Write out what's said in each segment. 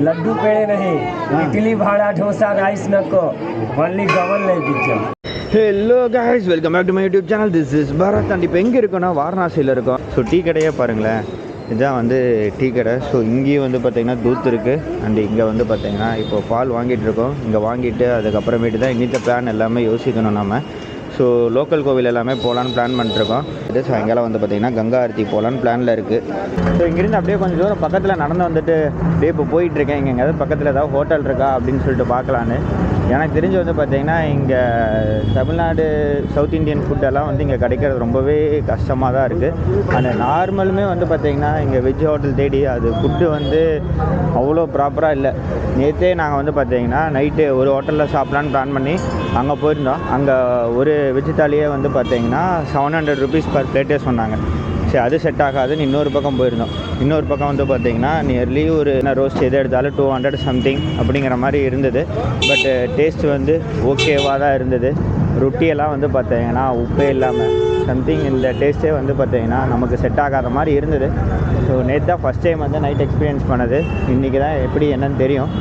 लड्डू पेड़े नहीं, इडली भाड़ा डोसा राइस नको, only गवन ले pizza. Hello guys, welcome back to my YouTube channel. This is Bharat. And இப்போ எங்கே இருக்கோன்னா வாரணாசியில் இருக்கோம். ஸோ டீ கடையே பாருங்களேன், இதுதான் வந்து டீ கடை. ஸோ இங்கேயும் வந்து பார்த்திங்கன்னா தூத் இருக்குது. அண்ட் இங்கே வந்து பார்த்திங்கன்னா இப்போ பால் வாங்கிட்டு இருக்கோம். இங்கே வாங்கிட்டு அதுக்கப்புறமேட்டு தான் இன்னித்த பிளான் எல்லாமே யோசிக்கணும் நம்ம. ஸோ லோக்கல் கோவில் எல்லாமே போகலான்னு பிளான் பண்ணிட்டுருக்கோம். இது சாயங்காலம் வந்து பார்த்திங்கன்னா கங்கா ஆரத்தி போகலான்னு பிளானில் இருக்குது. ஸோ இங்கேருந்து அப்படியே கொஞ்சம் தூரம் பக்கத்தில் நடந்து வந்துட்டு அப்படியே இப்போ போயிட்டுருக்கேன். இங்கே எங்கேயாவது பக்கத்தில் ஏதாவது ஹோட்டல் இருக்கா அப்படின்னு சொல்லிட்டு பார்க்கலான்னு. எனக்கு தெரிஞ்சு வந்து பார்த்திங்கன்னா இங்கே தமிழ்நாடு சவுத் இந்தியன் ஃபுட்டெல்லாம் வந்து இங்கே கிடைக்கிறது ரொம்பவே கஷ்டமாக தான் இருக்குது. அந்த நார்மலுமே வந்து பார்த்திங்கன்னா இங்கே வெஜ் ஹோட்டல் தேடி அது ஃபுட்டு வந்து அவ்வளோ ப்ராப்பராக இல்லை. நேற்றே நாங்கள் வந்து பார்த்திங்கன்னா நைட்டு ஒரு ஹோட்டலில் சாப்பிட்லான்னு பிளான் பண்ணி அங்கே போயிருந்தோம். அங்கே ஒரு வெஜ் தாலியே வந்து பார்த்திங்கன்னா 700 rupees பர் பிளேட்டே சொன்னாங்க. சரி, அது செட் ஆகாதுன்னு இன்னொரு பக்கம் போயிருந்தோம். இன்னொரு பக்கம் வந்து பார்த்திங்கன்னா நியர்லி ஒரு ரோஸ்ட் எது எடுத்தாலும் 200 சம்திங் அப்படிங்கிற மாதிரி இருந்தது. பட் டேஸ்ட் வந்து ஓகேவாக தான் இருந்தது. ரொட்டியெல்லாம் வந்து பார்த்திங்கன்னா உப்பே இல்லாமல் சம்திங் இந்த டேஸ்ட்டே வந்து பார்த்திங்கன்னா நமக்கு செட் ஆகாத மாதிரி இருந்தது. ஸோ நேற்று தான் ஃபஸ்ட் டைம் வந்து நைட் எக்ஸ்பீரியன்ஸ் பண்ணது. இன்றைக்கி தான் எப்படி என்னன்னு தெரியும்.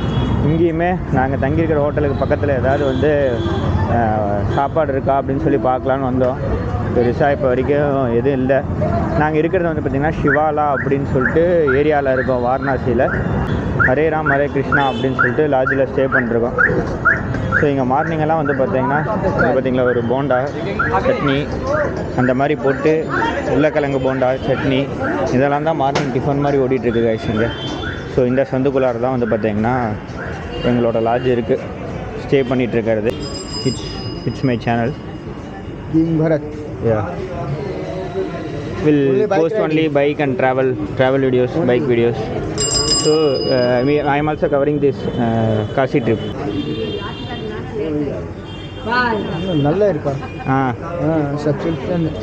இங்கேயுமே நாங்கள் தங்கியிருக்கிற ஹோட்டலுக்கு பக்கத்தில் ஏதாவது வந்து சாப்பாடு இருக்கா அப்படின்னு சொல்லி பார்க்கலான்னு வந்தோம். பெருசாக இப்போ வரைக்கும் எதுவும் இல்லை. நாங்கள் இருக்கிறது வந்து பார்த்திங்கன்னா சிவாலா அப்படின்னு சொல்லிட்டு ஏரியாவில் இருக்கோம் வாரணாசியில். ஹரே ராம் ஹரே கிருஷ்ணா அப்படின்னு சொல்லிட்டு லாட்ஜில் ஸ்டே பண்ணிருக்கோம். ஸோ இங்கே மார்னிங்கெல்லாம் வந்து பார்த்திங்கன்னா ஒரு போண்டா சட்னி அந்த மாதிரி போட்டு உருளைக்கிழங்கு போண்டா சட்னி இதெல்லாம் தான் மார்னிங் டிஃபன் மாதிரி ஓடிட்டுருக்கு கைஸ் இங்கே. ஸோ இந்த சந்துக்குள்ளார தான் வந்து பார்த்திங்கன்னா எங்களோட லாட்ஜ் இருக்குது, ஸ்டே பண்ணிகிட்ருக்கிறது. It's my channel Being Bharat. Yeah. We'll post only bike and travel videos, bike videos. So I am also covering this Kashi trip. நல்லா இருக்கா?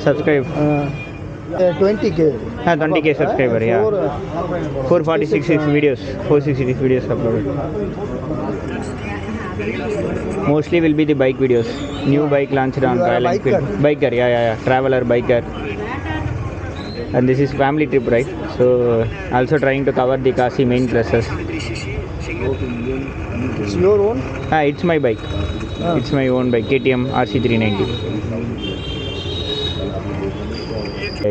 Subscribe. 20k. 20k subscriber. Yeah. 446 videos. 466 videos uploaded. Mostly will be the bike videos. New bike launched on Royal Enfield. Biker, yeah. Traveler biker. And this is family trip, right? So also trying to cover the Kashi main places. It's your own? It's my bike. It's my own bike, KTM RC390.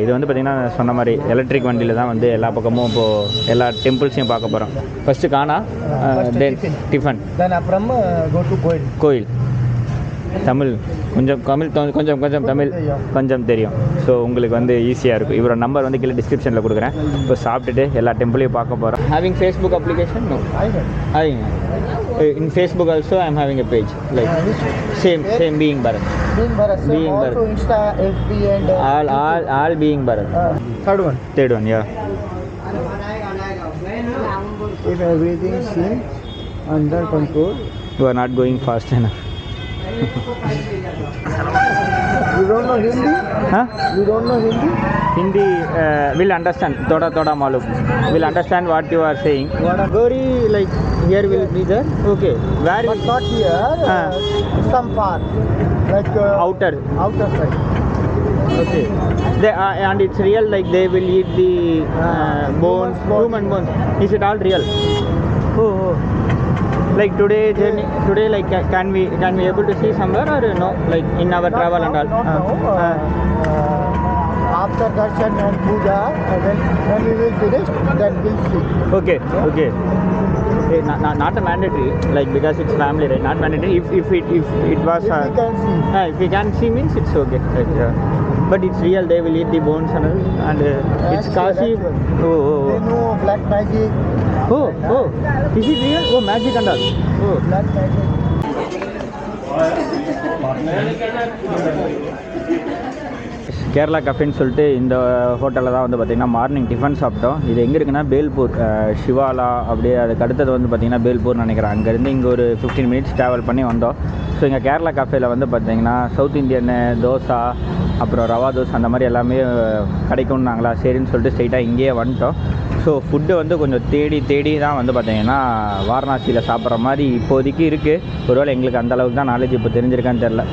இது வந்து பார்த்திங்கன்னா சொன்ன மாதிரி electric வண்டியில் தான் வந்து எல்லா பக்கமும் இப்போது எல்லா டெம்பிள்ஸையும் பார்க்க போகிறோம். ஃபஸ்ட்டு காணா, தென் டிஃபன், அப்புறம் கோயில். தமிழ் கொஞ்சம் தமிழ் கொஞ்சம் தெரியும். ஸோ உங்களுக்கு வந்து ஈஸியாக இருக்கும். இவரோட நம்பர் வந்து கீழே டிஸ்கிரிப்ஷனில் கொடுக்குறேன். இப்போ சாப்பிட்டுட்டு எல்லா டெம்பிளையும் பார்க்க போகிறோம். Having Facebook application? No. In Facebook also I am having a page like same Being Bharat. Being Bharat. Also Insta, FB and all Being Bharat. Third one, yeah. If everything seems under control. You are not going fast enough. You don't know Hindi? Huh? You don't know Hindi? Hindi will understand. Thoda malum. Will understand what you are saying. Gauri like here will be there. Okay. Where but not here. Some part like outer side. Okay. They and it's real, like they will eat the bones, human bones. Is it all real? Oh. Like today journey, like can we able to see somewhere or no? Like in our travel and all. After darshan and puja, when we will finish, then we'll see. Okay. Not a mandatory, like because it's family, right? Not mandatory. If it was. If we can see. If we can see means it's okay. Like, but it's real. They will eat the bones and all, and it's Kashi. Oh. They know black magic. Oh. Is it real? Oh, magic and all. Oh. Black magic. Kerala கஃபேன்னு சொல்லிட்டு இந்த ஹோட்டலில் தான் வந்து பார்த்திங்கன்னா morning tiffin சாப்பிட்டோம். இது எங்கே இருக்குன்னா பேல்பூர், சிவாலா. அப்படியே அதுக்கு அடுத்தது வந்து பார்த்திங்கன்னா பேல்பூர்னு நினைக்கிறேன். அங்கேருந்து இங்கே ஒரு 15 minutes ட்ராவல் பண்ணி வந்தோம். ஸோ இங்கே கேரளா கஃபேயில் வந்து பார்த்திங்கன்னா சவுத் இந்தியன்னு தோசை, அப்புறம் ரவா தோசை அந்த மாதிரி எல்லாமே கிடைக்கும்னாங்களா. சரின்னு சொல்லிட்டு ஸ்ட்ரைட்டாக இங்கேயே வந்துட்டோம். ஸோ ஃபுட்டு வந்து கொஞ்சம் தேடி தான் வந்து பார்த்திங்கன்னா வாரணாசியில் சாப்பிட்ற மாதிரி இப்போதைக்கு இருக்குது. ஒருவேளை எங்களுக்கு அந்தளவுக்கு தான் நாலேஜ் இப்போ தெரிஞ்சிருக்கான்னு தெரில.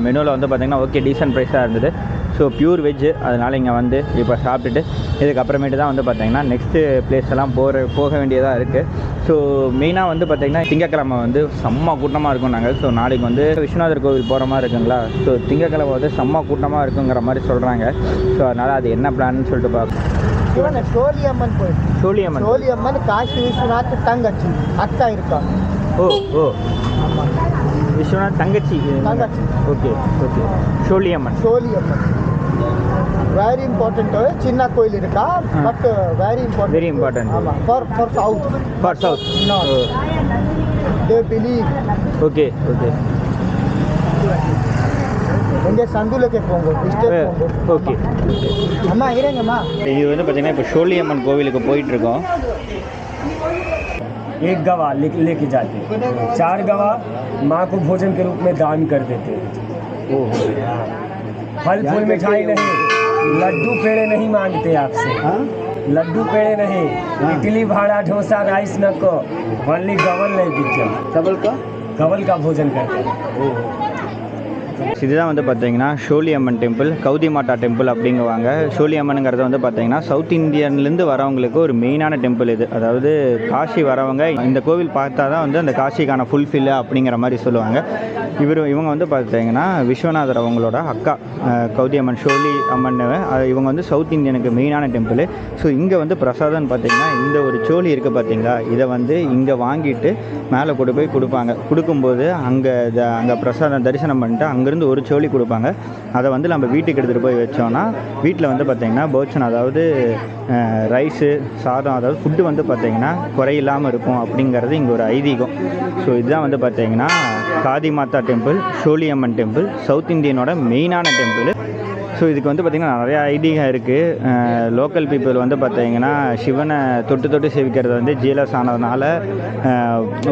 மெனுவில் வந்து பார்த்திங்கன்னா ஓகே டீசன்ட் ப்ரைஸாக இருந்தது. So pure veg. அதனால் இங்கே வந்து இப்போ சாப்பிட்டுட்டு இதுக்கப்புறமேட்டு தான் வந்து பார்த்திங்கன்னா நெக்ஸ்ட்டு பிளேஸ் எல்லாம் போக வேண்டியதாக இருக்குது. ஸோ மெயினாக வந்து பார்த்திங்கன்னா திங்கக்கிழமை வந்து செம்ம கூட்டமாக இருக்கும் நாங்கள். ஸோ நாளைக்கு வந்து விஸ்வநாதர் கோவில் போகிற மாதிரி இருக்குங்களா. ஸோ திங்கக்கிழமை வந்து செம்ம கூட்டமாக இருக்குங்கிற மாதிரி சொல்கிறாங்க. ஸோ அதனால் அது என்ன பிளான்னு சொல்லிட்டு பார்ப்போம். சோழியம்மன் கோயில். சோழியம்மன் காசி விஸ்வநாத் தங்கச்சி அக்கா இருக்கா. ஓ ஓ ஆமாம், விஸ்வநாத் தங்கச்சி. Okay okay. Choliyamman very important. சின்ன கோயில் இருக்கா, பட் வெரி இம்பார்ட்டன்ட். ஆமாம், for south they believe. Okay okay. எங்கே சந்துலக்கே போங்க. ஓகே. அம்மா இருங்கம்மா. இது வந்து பார்த்தீங்கன்னா இப்போ சோழியம்மன் கோவிலுக்கு போயிட்டுருக்கோம். एक गवाह लेके जाते, 4 गवाह माँ को भोजन के रूप में दान कर देते। फल फूल मिठाई नहीं, लड्डू पेड़े नहीं मांगते आपसे। लड्डू पेड़े नहीं, इडली भाड़ा डोसा राइस नको, ओनली गवल नहीं पीछे गवल का भोजन करते हैं। இதுதான் வந்து பார்த்தீங்கன்னா சோழியம்மன் டெம்பிள், கௌதி மாட்டா டெம்பிள் அப்படிங்குவாங்க. சோழியம்மனுங்கிறது வந்து பார்த்தீங்கன்னா சவுத் இந்தியன்லேருந்து வரவங்களுக்கு ஒரு மெயினான டெம்பிள் இது. அதாவது காசி வரவங்க இந்த கோவில் பார்த்தா தான் வந்து அந்த காசிக்கான ஃபுல்ஃபில் அப்படிங்கிற மாதிரி சொல்லுவாங்க. இவங்க வந்து பார்த்தீங்கன்னா விஸ்வநாதர் அவங்களோட அக்கா கௌதியம்மன் சோழி அம்மன். இவங்க வந்து சவுத் இந்தியனுக்கு மெயினான டெம்பிள். ஸோ இங்கே வந்து பிரசாதம்னு பார்த்தீங்கன்னா இந்த ஒரு சோழி இருக்குது பார்த்தீங்களா, இதை வந்து இங்கே வாங்கிட்டு மேலே கொண்டு போய் கொடுப்பாங்க. கொடுக்கும்போது அங்கே பிரசாதம் தரிசனம் பண்ணிட்டு அங்கேருந்து ஒரு சோழி கொடுப்பாங்க. அதை வந்து நம்ம வீட்டுக்கு எடுத்துகிட்டு போய் வச்சோன்னா வீட்டில் வந்து பார்த்திங்கன்னா போச்சன், அதாவது ரைஸு சாதம், அதாவது ஃபுட்டு வந்து பார்த்திங்கன்னா குறையில்லாமல் இருக்கும் அப்படிங்கிறது இங்கே ஒரு ஐதீகம். ஸோ இதுதான் வந்து பார்த்திங்கன்னா காதி மாதா டெம்பிள், சோழியம்மன் டெம்பிள், சவுத் இந்தியனோட மெயினான டெம்பிள். ஸோ இதுக்கு வந்து பார்த்திங்கன்னா நிறையா ஐதீகம் இருக்குது. லோக்கல் பீப்புள் வந்து பார்த்திங்கன்னா சிவனை தொட்டு சேவிக்கிறது வந்து ஜீலஸ் ஆனதுனால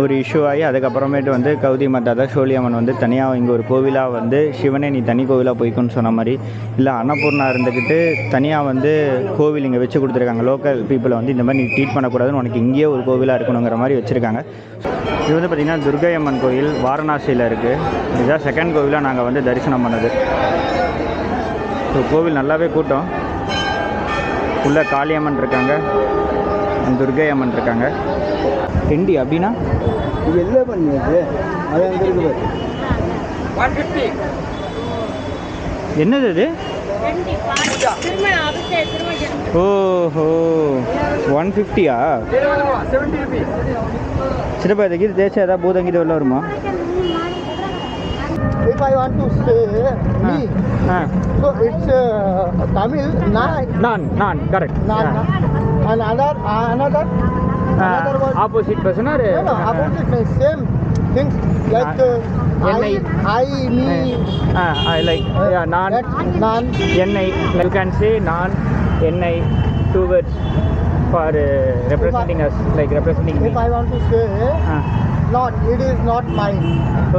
ஒரு இஷ்யூ ஆகி அதுக்கப்புறமேட்டு வந்து கௌதி மாதா தான் சோழியம்மன் வந்து தனியாக இங்கே ஒரு கோவிலாக வந்து சிவனே நீ தனி கோவிலாக போய்க்குன்னு சொன்ன மாதிரி, இல்லை அன்னபூர்ணா இருந்துக்கிட்டு தனியாக வந்து கோவில் இங்கே வச்சு கொடுத்துருக்காங்க. லோக்கல் பீப்புளை வந்து இந்த மாதிரி நீ ட்ரீட் பண்ணக்கூடாதுன்னு உனக்கு இங்கேயே ஒரு கோவிலாக இருக்கணுங்கிற மாதிரி வச்சுருக்காங்க. இது வந்து பார்த்திங்கன்னா துர்கையம்மன் கோயில் வாரணாசியில் இருக்குது. இதுதான் செகண்ட் கோவிலாக நாங்கள் வந்து தரிசனம் பண்ணது. ஸோ கோவில் நல்லாவே கூட்டம். உள்ளே காளியம்மன் இருக்காங்க, துர்கை அம்மன் இருக்காங்க. ஹிண்டி அப்படின்னா இது எல்லாம் பண்ணியாச்சு. அது அங்கே இருக்குது 150. என்னது அது? ஓஹோ 150யா? சிறப்பா இதுக்கு இது தேய்ச்சா ஏதாவது பூதங்கி இது வருமா? If I want to say me, so it's Tamil naan correct. Naan. Another word. Opposite person or No, opposite means same things like I, me. I like naan. Naan. Ennai. You can say naan, ennai, 2 words for representing us, like representing me. If I want to say not, it is not mine.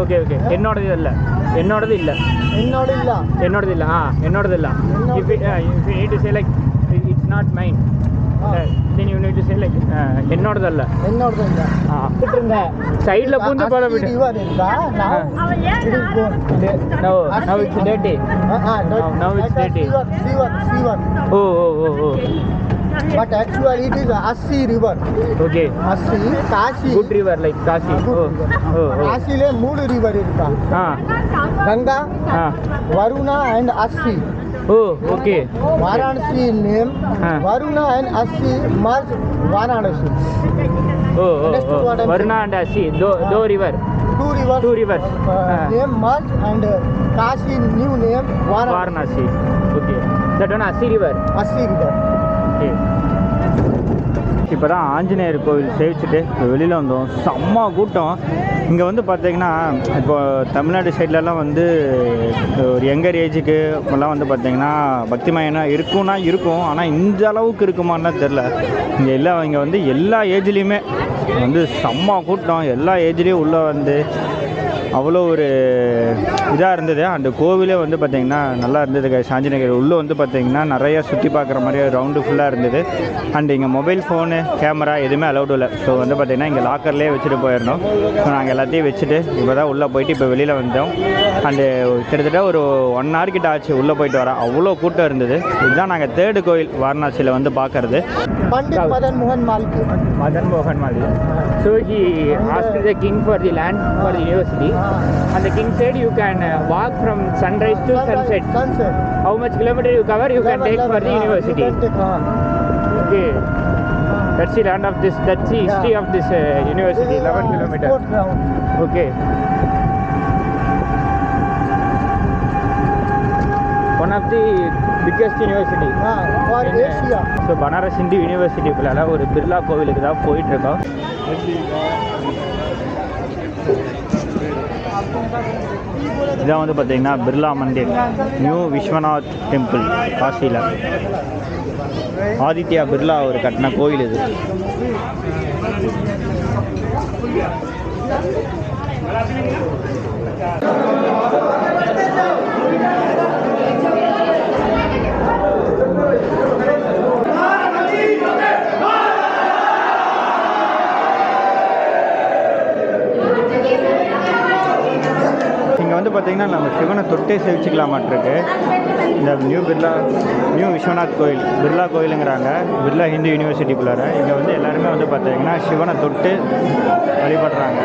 Okay. என்னோடது இல்லை. என்னோடது இல்லை. If you need to say like it's not mine, then you need to say like என்னோடது இல்லை. சைடில் பூந்து போல விடு. Now it's dirty. Now it's dirty. Oh. But actually it is Assi river. Okay. Assi, Kashi. Good river like Kashi. Oh. Kashi le 3 river irukka. Ganga, Varuna and Assi. Oh, okay. Varanasi name, Varuna and Assi merge Varanasi. Oh. Varuna and Assi, do river. Two rivers. Name merge and Kashi new name Varanasi. Okay. That one Assi river. இப்போ தான் ஆஞ்சநேயர் கோவில் சேவிச்சுட்டு இப்போ வெளியில் வந்தோம். செம்ம கூட்டம். இங்கே வந்து பார்த்தீங்கன்னா இப்போ தமிழ்நாடு சைட்லலாம் வந்து ஒரு யங்கர் ஏஜுக்கு இப்போல்லாம் வந்து பார்த்தீங்கன்னா பக்திமயனா இருக்கும். ஆனால் இந்த அளவுக்கு இருக்குமான்னு தெரில. இங்கே வந்து எல்லா ஏஜ்லேயுமே வந்து செம்ம கூட்டம். எல்லா ஏஜ்லேயும் உள்ளே வந்து அவ்வளோ ஒரு இதாக இருந்தது. அந்த கோவிலே வந்து பார்த்திங்கன்னா நல்லா இருந்தது கைஸ். ஆஞ்சநேயர் உள்ளே வந்து பார்த்திங்கன்னா நிறையா சுற்றி பார்க்குற மாதிரி ரவுண்டு ஃபுல்லாக இருந்தது. அண்ட் இங்கே மொபைல் ஃபோனு கேமரா எதுவுமே அலௌடு இல்லை. ஸோ வந்து பார்த்திங்கன்னா இங்கே லாக்கர்லேயே வச்சுட்டு போயிடணும். ஸோ நாங்கள் எல்லாத்தையும் வச்சுட்டு இப்போ தான் உள்ளே போயிட்டு இப்போ வெளியில் வந்தோம். அண்டு கிட்டத்தட்ட ஒரு 1 hour கிட்ட ஆச்சு உள்ளே போயிட்டு வரோம். அவ்வளோ கூட்டம் இருந்தது. இதுதான் நாங்கள் 3rd கோயில் வாரணாசியில் வந்து பார்க்குறது. Pandit Madan Mohan Malki. Madan Mohan Malki. So he asked the king for the land for the university, and the king said you can walk from sunrise to sunset. How much kilometer you cover, you can take for the university. Okay, that's the land of this. That's the history of this university. 11 kilometers. Okay. One of the biggest university for Asia. So Banaras Hindu யூனிவர்சிட்டிக்குள்ளால ஒரு பிர்லா கோவிலுக்கு தான் போயிட்டுருக்கோம். இதான் வந்து பார்த்திங்கன்னா Birla Mandir, new Vishwanath temple காசியில். ஆதித்யா பிர்லா ஒரு கட்டின கோயில் இது. இங்கே வந்து பார்த்திங்கன்னா நம்ம சிவனை தொட்டே சேவிச்சுக்கலாமாட்டிருக்கு. இந்த நியூ விஸ்வநாத் கோயில் பிர்லா கோயிலுங்கிறாங்க, பிர்லா ஹிந்து யூனிவர்சிட்டிக்குள்ளார. இங்கே வந்து எல்லாருமே வந்து பார்த்திங்கன்னா சிவனை தொட்டு வழிபடுறாங்க.